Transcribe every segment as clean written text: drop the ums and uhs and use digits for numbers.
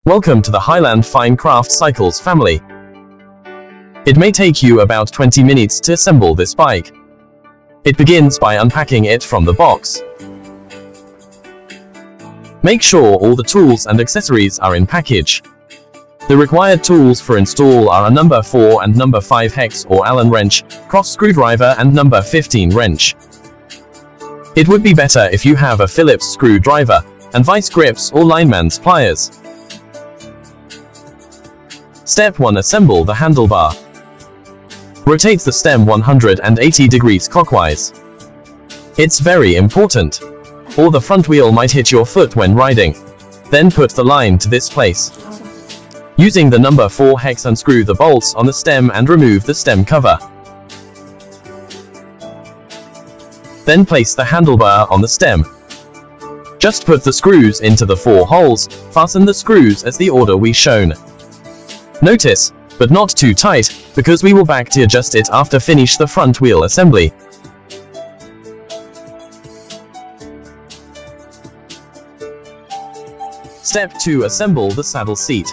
Welcome to the Hiland Fine Craft Cycles family. It may take you about 20 minutes to assemble this bike. It begins by unpacking it from the box. Make sure all the tools and accessories are in package. The required tools for install are a number 4 and number 5 hex or Allen wrench, cross screwdriver and number 15 wrench. It would be better if you have a Phillips screwdriver and vice grips or lineman's pliers. Step 1. Assemble the handlebar. Rotate the stem 180 degrees clockwise. It's very important, or the front wheel might hit your foot when riding. Then put the line to this place. Using the number 4 hex, unscrew the bolts on the stem and remove the stem cover. Then place the handlebar on the stem. Just put the screws into the 4 holes, fasten the screws as the order we shown. Notice, but not too tight, because we will back to adjust it after finish the front wheel assembly. Step 2. Assemble the saddle seat.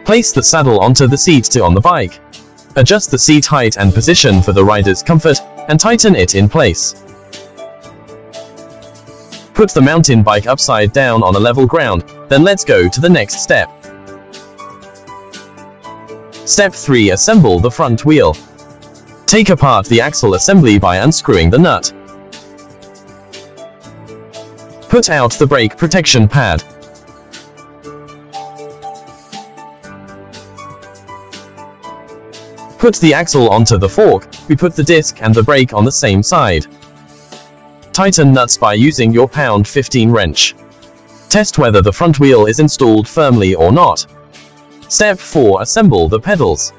Place the saddle onto the seat on the bike. Adjust the seat height and position for the rider's comfort, and tighten it in place. Put the mountain bike upside down on a level ground, then let's go to the next step. Step 3. Assemble the front wheel. Take apart the axle assembly by unscrewing the nut. Put out the brake protection pad. Put the axle onto the fork. We put the disc and the brake on the same side. Tighten nuts by using your pound 15 wrench. Test whether the front wheel is installed firmly or not. Step 4. Assemble the pedals.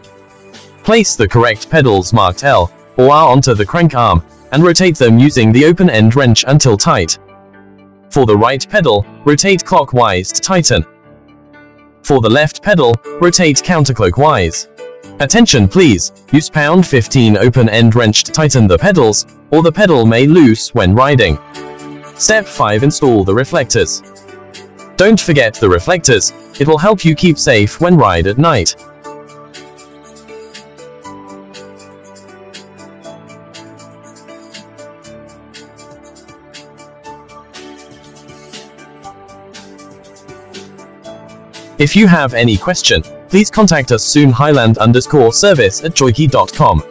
Place the correct pedals marked L or R onto the crank arm, and rotate them using the open end wrench until tight. For the right pedal, rotate clockwise to tighten. For the left pedal, rotate counterclockwise. Attention please, use pound 15 open end wrench to tighten the pedals, or the pedal may loose when riding. Step 5. Install the reflectors. Don't forget the reflectors, it will help you keep safe when ride at night. If you have any question, please contact us soon. Hiland_service@joyki.com.